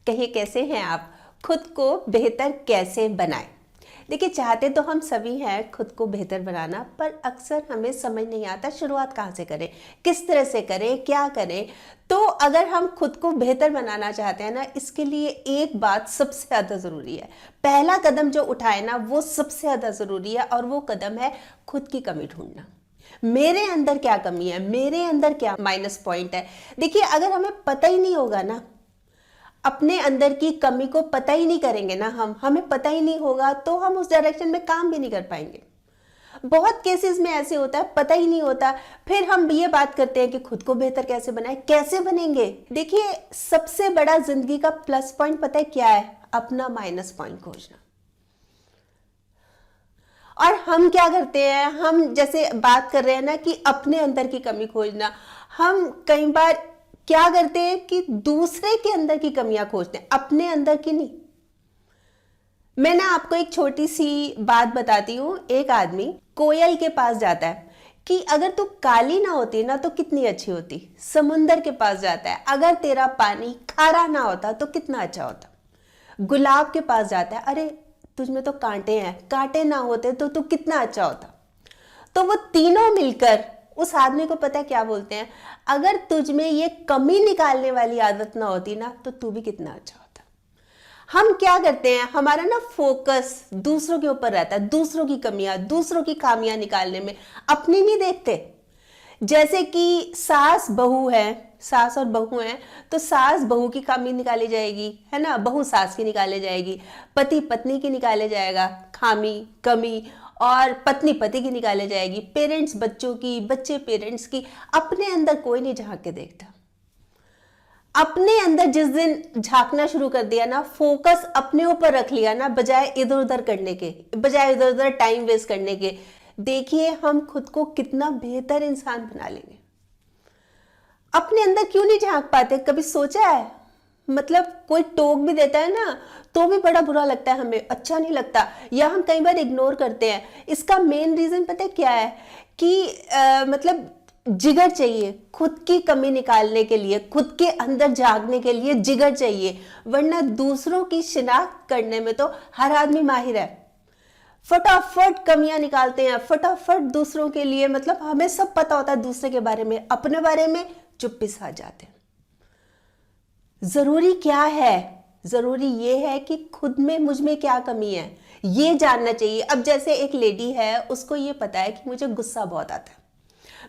कहिए कैसे हैं आप? खुद को बेहतर कैसे बनाएं? देखिए, चाहते तो हम सभी हैं खुद को बेहतर बनाना, पर अक्सर हमें समझ नहीं आता शुरुआत कहाँ से करें, किस तरह से करें, क्या करें। तो अगर हम खुद को बेहतर बनाना चाहते हैं ना, इसके लिए एक बात सबसे ज़्यादा ज़रूरी है। पहला कदम जो उठाए ना, वो सबसे ज़्यादा ज़रूरी है, और वो कदम है खुद की कमी ढूंढना। मेरे अंदर क्या कमी है, मेरे अंदर क्या माइनस पॉइंट है। देखिए, अगर हमें पता ही नहीं होगा ना, अपने अंदर की कमी को पता ही नहीं करेंगे ना, हमें पता ही नहीं होगा, तो हम उस डायरेक्शन में काम भी नहीं कर पाएंगे। बहुत केसेस में ऐसे होता है, पता ही नहीं होता, फिर हम ये बात करते हैं कि खुद को बेहतर कैसे बनाए। कैसे बनेंगे? देखिए, सबसे बड़ा जिंदगी का प्लस पॉइंट पता है क्या है? अपना माइनस पॉइंट खोजना। और हम क्या करते हैं, हम जैसे बात कर रहे हैं ना कि अपने अंदर की कमी खोजना, हम कई बार क्या करते हैं कि दूसरे के अंदर की कमियां खोजते हैं, अपने अंदर की नहीं। मैं ना आपको एक छोटी सी बात बताती हूँ। एक आदमी कोयल के पास जाता है कि अगर तू काली ना होती ना तो कितनी अच्छी होती। समुंदर के पास जाता है, अगर तेरा पानी खारा ना होता तो कितना अच्छा होता। गुलाब के पास जाता है, अरे तुझमें तो कांटे हैं, कांटे ना होते तो तू कितना अच्छा होता। तो वो तीनों मिलकर उस आदमी को पता है क्या बोलते हैं, अगर तुझ में ये कमी निकालने वाली आदत ना होती ना तो तू भी कितना अच्छा होता। हम क्या करते हैं, हमारा ना फोकस दूसरों के ऊपर रहता है, दूसरों की कमियां, दूसरों की खामियां निकालने में, अपनी नहीं देखते। जैसे कि सास बहू है, सास और बहू है, तो सास बहू की कमी निकाली जाएगी, है ना, बहू सास की निकाले जाएगी, पति पत्नी की निकाले जाएगा खामी कमी, और पत्नी पति की निकाले जाएगी, पेरेंट्स बच्चों की, बच्चे पेरेंट्स की। अपने अंदर कोई नहीं झांक के देखता। अपने अंदर जिस दिन झांकना शुरू कर दिया ना, फोकस अपने ऊपर रख लिया ना, बजाय इधर उधर करने के, बजाय इधर उधर टाइम वेस्ट करने के, देखिए हम खुद को कितना बेहतर इंसान बना लेंगे। अपने अंदर क्यों नहीं झांक पाते? कभी सोचा है? मतलब कोई टोक भी देता है ना तो भी बड़ा बुरा लगता है, हमें अच्छा नहीं लगता, या हम कई बार इग्नोर करते हैं। इसका मेन रीजन पता है क्या है कि मतलब जिगर चाहिए खुद की कमी निकालने के लिए, खुद के अंदर झांकने के लिए जिगर चाहिए, वरना दूसरों की शिनाख्त करने में तो हर आदमी माहिर है। फटाफट कमियां निकालते हैं, फटाफट दूसरों के लिए, मतलब हमें सब पता होता है दूसरे के बारे में, अपने बारे में चुप्पी सा जाते हैं। जरूरी क्या है? जरूरी ये है कि खुद में, मुझ में क्या कमी है, ये जानना चाहिए। अब जैसे एक लेडी है, उसको ये पता है कि मुझे गुस्सा बहुत आता है,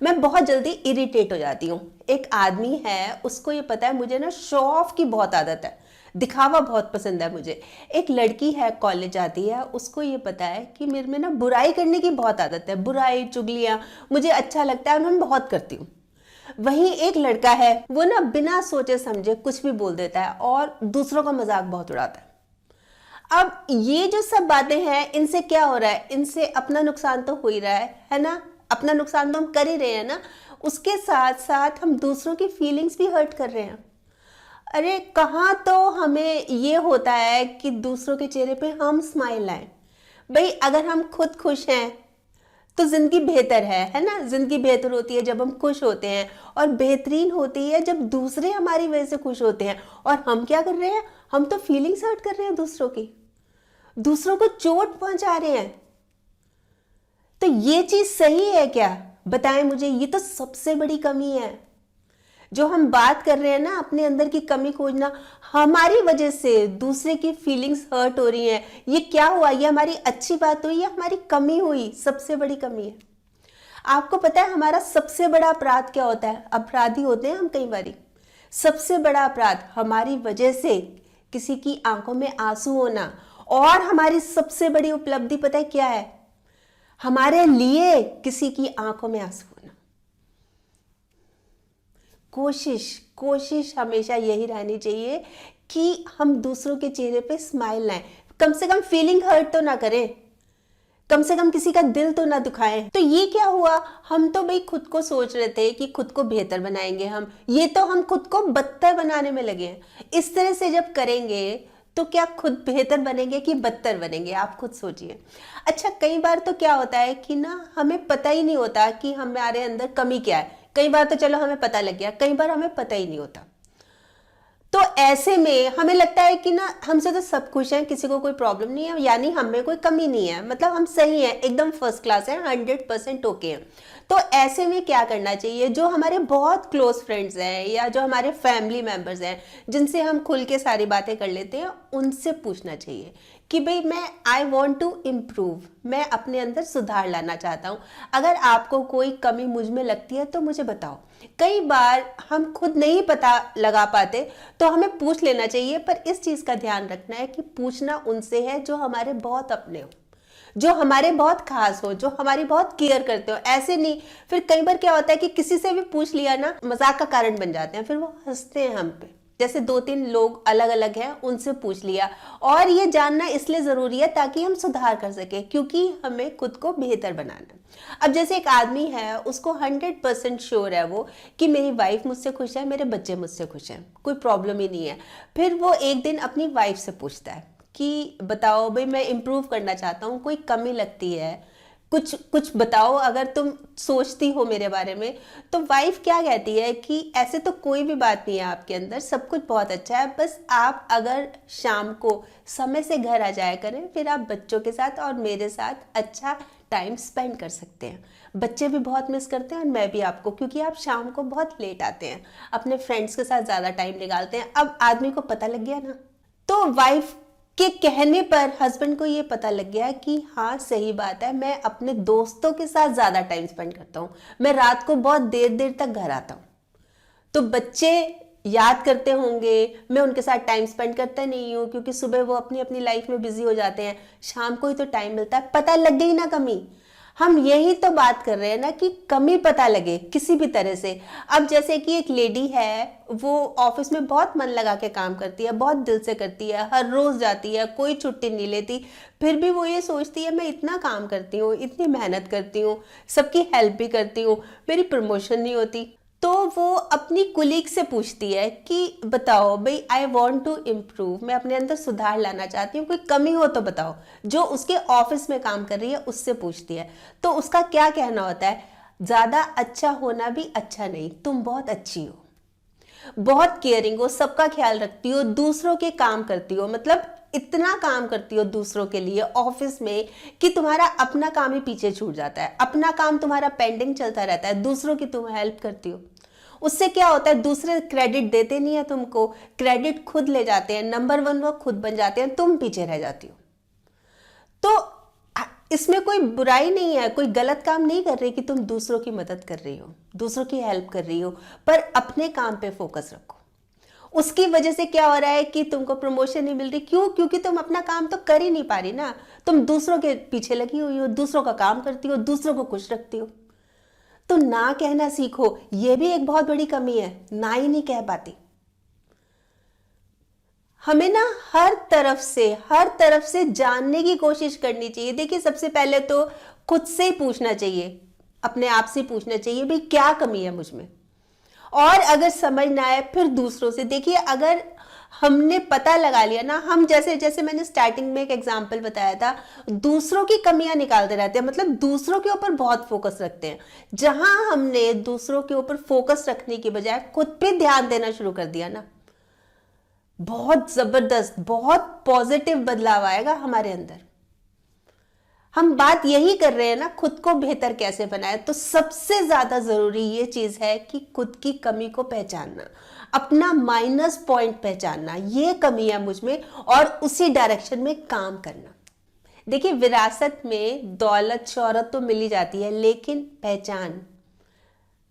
मैं बहुत जल्दी इरिटेट हो जाती हूँ। एक आदमी है, उसको ये पता है मुझे ना शो ऑफ की बहुत आदत है, दिखावा बहुत पसंद है मुझे। एक लड़की है, कॉलेज जाती है, उसको ये पता है कि मेरे में ना बुराई करने की बहुत आदत है, बुराई चुगलियाँ मुझे अच्छा लगता है और मैं बहुत करती हूँ। वहीं एक लड़का है, वो ना बिना सोचे समझे कुछ भी बोल देता है और दूसरों का मजाक बहुत उड़ाता है। अब ये जो सब बातें हैं, इनसे क्या हो रहा है? इनसे अपना नुकसान तो हो ही रहा है ना, अपना नुकसान तो हम कर ही रहे हैं ना, उसके साथ साथ हम दूसरों की फीलिंग्स भी हर्ट कर रहे हैं। अरे कहाँ तो हमें ये होता है कि दूसरों के चेहरे पे हम स्माइल लाएं। भाई, अगर हम खुद खुश हैं तो जिंदगी बेहतर है ना। जिंदगी बेहतर होती है जब हम खुश होते हैं, और बेहतरीन होती है जब दूसरे हमारी वजह से खुश होते हैं। और हम क्या कर रहे हैं? हम तो फीलिंग्स हर्ट कर रहे हैं दूसरों की, दूसरों को चोट पहुंचा रहे हैं। तो ये चीज सही है क्या? बताएं मुझे। ये तो सबसे बड़ी कमी है जो हम बात कर रहे हैं ना, अपने अंदर की कमी खोजना। हमारी वजह से दूसरे की फीलिंग्स हर्ट हो रही हैं। ये क्या हुआ? ये हमारी अच्छी बात हुई या हमारी कमी हुई? सबसे बड़ी कमी है। आपको पता है हमारा सबसे बड़ा अपराध क्या होता है? अपराधी होते हैं हम कई बारी। सबसे बड़ा अपराध हमारी वजह से किसी की आंखों में आंसू होना। और हमारी सबसे बड़ी उपलब्धि पता है क्या है? हमारे लिए किसी की आंखों में आंसू होना। कोशिश हमेशा यही रहनी चाहिए कि हम दूसरों के चेहरे पे स्माइल लाएं। कम से कम फीलिंग हर्ट तो ना करें, कम से कम किसी का दिल तो ना दुखाएं। तो ये क्या हुआ? हम तो भाई खुद को सोच रहे थे कि खुद को बेहतर बनाएंगे हम, ये तो हम खुद को बदतर बनाने में लगे हैं। इस तरह से जब करेंगे तो क्या खुद बेहतर बनेंगे कि बदतर बनेंगे? आप खुद सोचिए। अच्छा, कई बार तो क्या होता है कि ना हमें पता ही नहीं होता कि हमारे अंदर कमी क्या है। कई बार तो चलो हमें पता लग गया, कई बार हमें पता ही नहीं होता। तो ऐसे में हमें लगता है कि ना हमसे तो सब खुश हैं, किसी को कोई प्रॉब्लम नहीं है, यानी हम में कोई कमी नहीं है, मतलब हम सही हैं, एकदम फर्स्ट क्लास है, 100% ओके हैं। तो ऐसे में क्या करना चाहिए, जो हमारे बहुत क्लोज फ्रेंड्स हैं या जो हमारे फैमिली मेंबर्स हैं जिनसे हम खुल के सारी बातें कर लेते हैं, उनसे पूछना चाहिए कि भाई आई वॉन्ट टू इम्प्रूव, मैं अपने अंदर सुधार लाना चाहता हूँ, अगर आपको कोई कमी मुझ में लगती है तो मुझे बताओ। कई बार हम खुद नहीं पता लगा पाते तो हमें पूछ लेना चाहिए, पर इस चीज़ का ध्यान रखना है कि पूछना उनसे है जो हमारे बहुत अपने हो, जो हमारे बहुत खास हो, जो हमारी बहुत केयर करते हो। ऐसे नहीं, फिर कई बार क्या होता है कि किसी से भी पूछ लिया ना, मजाक का कारण बन जाते हैं, फिर वो हंसते हैं हम पे। जैसे 2-3 लोग अलग अलग हैं, उनसे पूछ लिया, और ये जानना इसलिए ज़रूरी है ताकि हम सुधार कर सके, क्योंकि हमें खुद को बेहतर बनाना। अब जैसे एक आदमी है, उसको 100% श्योर है वो कि मेरी वाइफ मुझसे खुश है, मेरे बच्चे मुझसे खुश हैं, कोई प्रॉब्लम ही नहीं है। फिर वो एक दिन अपनी वाइफ से पूछता है कि बताओ भाई, मैं इम्प्रूव करना चाहता हूँ, कोई कमी लगती है, कुछ कुछ बताओ, अगर तुम सोचती हो मेरे बारे में। तो वाइफ क्या कहती है कि ऐसे तो कोई भी बात नहीं है आपके अंदर, सब कुछ बहुत अच्छा है, बस आप अगर शाम को समय से घर आ जाया करें, फिर आप बच्चों के साथ और मेरे साथ अच्छा टाइम स्पेंड कर सकते हैं। बच्चे भी बहुत मिस करते हैं और मैं भी आपको, क्योंकि आप शाम को बहुत लेट आते हैं, अपने फ्रेंड्स के साथ ज़्यादा टाइम निकालते हैं। अब आदमी को पता लग गया ना, तो वाइफ के कहने पर हस्बैंड को ये पता लग गया कि हाँ सही बात है, मैं अपने दोस्तों के साथ ज़्यादा टाइम स्पेंड करता हूँ, मैं रात को बहुत देर देर तक घर आता हूँ। तो बच्चे याद करते होंगे, मैं उनके साथ टाइम स्पेंड करता नहीं हूँ, क्योंकि सुबह वो अपनी अपनी लाइफ में बिजी हो जाते हैं, शाम को ही तो टाइम मिलता है। पता लग गई ना कमी। हम यही तो बात कर रहे हैं ना कि कमी पता लगे किसी भी तरह से। अब जैसे कि एक लेडी है, वो ऑफिस में बहुत मन लगा के काम करती है, बहुत दिल से करती है, हर रोज जाती है, कोई छुट्टी नहीं लेती, फिर भी वो ये सोचती है मैं इतना काम करती हूँ, इतनी मेहनत करती हूँ, सबकी हेल्प भी करती हूँ, मेरी प्रमोशन नहीं होती। तो वो अपनी कुलीग से पूछती है कि बताओ भाई, आई वॉन्ट टू इम्प्रूव, मैं अपने अंदर सुधार लाना चाहती हूँ, कोई कमी हो तो बताओ। जो उसके ऑफिस में काम कर रही है उससे पूछती है, तो उसका क्या कहना होता है, ज़्यादा अच्छा होना भी अच्छा नहीं, तुम बहुत अच्छी हो, बहुत केयरिंग हो, सबका ख्याल रखती हो, दूसरों के काम करती हो, मतलब इतना काम करती हो दूसरों के लिए ऑफिस में कि तुम्हारा अपना काम ही पीछे छूट जाता है, अपना काम तुम्हारा पेंडिंग चलता रहता है, दूसरों की तुम हेल्प करती हो। उससे क्या होता है, दूसरे क्रेडिट देते नहीं है तुमको, क्रेडिट खुद ले जाते हैं, नंबर 1 वो खुद बन जाते हैं, तुम पीछे रह जाती हो। तो इसमें कोई बुराई नहीं है, कोई गलत काम नहीं कर रही कि तुम दूसरों की मदद कर रही हो, दूसरों की हेल्प कर रही हो, पर अपने काम पे फोकस रखो। उसकी वजह से क्या हो रहा है कि तुमको प्रमोशन नहीं मिल रही, क्यों? क्योंकि तुम अपना काम तो कर ही नहीं पा रही ना, तुम दूसरों के पीछे लगी हुई हो, दूसरों का काम करती हो, दूसरों को खुश रखती हो। तो ना कहना सीखो, यह भी एक बहुत बड़ी कमी है, ना ही नहीं कह पाती। हमें ना हर तरफ से जानने की कोशिश करनी चाहिए। देखिए, सबसे पहले तो खुद से ही पूछना चाहिए, अपने आप से पूछना चाहिए भाई क्या कमी है मुझ में, और अगर समझ ना आए फिर दूसरों से। देखिए, अगर हमने पता लगा लिया ना, हम जैसे मैंने स्टार्टिंग में एक एग्जांपल बताया था, दूसरों की कमियां निकालते रहते हैं, मतलब दूसरों के ऊपर बहुत फोकस रखते हैं। जहां हमने दूसरों के ऊपर फोकस रखने की बजाय खुद पे ध्यान देना शुरू कर दिया ना, बहुत जबरदस्त, बहुत पॉजिटिव बदलाव आएगा हमारे अंदर। हम बात यही कर रहे हैं ना, खुद को बेहतर कैसे बनाए। तो सबसे ज्यादा जरूरी ये चीज है कि खुद की कमी को पहचानना, अपना माइनस पॉइंट पहचानना, ये कमी है मुझ में, और उसी डायरेक्शन में काम करना। देखिए, विरासत में दौलत शोहरत तो मिल ही जाती है, लेकिन पहचान,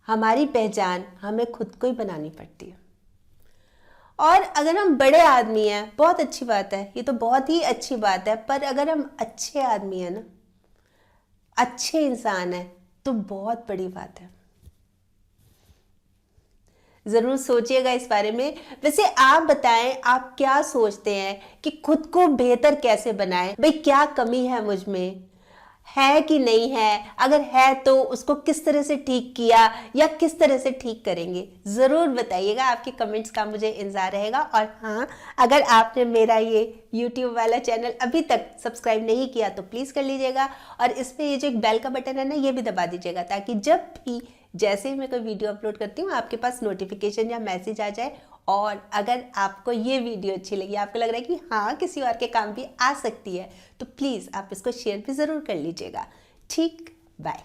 हमारी पहचान हमें खुद को ही बनानी पड़ती है। और अगर हम बड़े आदमी हैं, बहुत अच्छी बात है, ये तो बहुत ही अच्छी बात है, पर अगर हम अच्छे आदमी हैं ना, अच्छे इंसान हैं, तो बहुत बड़ी बात है। जरूर सोचिएगा इस बारे में। वैसे आप बताएं, आप क्या सोचते हैं कि खुद को बेहतर कैसे बनाएं? भाई, क्या कमी है मुझ में, है कि नहीं है? अगर है तो उसको किस तरह से ठीक किया या किस तरह से ठीक करेंगे, जरूर बताइएगा। आपके कमेंट्स का मुझे इंतजार रहेगा। और हाँ, अगर आपने मेरा ये YouTube वाला चैनल अभी तक सब्सक्राइब नहीं किया तो प्लीज कर लीजिएगा, और इसमें ये जो एक बेल का बटन है ना, ये भी दबा दीजिएगा, ताकि जब भी जैसे ही मैं कोई वीडियो अपलोड करती हूँ आपके पास नोटिफिकेशन या मैसेज आ जाए और अगर आपको ये वीडियो अच्छी लगी, आपको लग रहा है कि हाँ किसी और के काम भी आ सकती है, तो प्लीज़ आप इसको शेयर भी ज़रूर कर लीजिएगा। ठीक, बाय।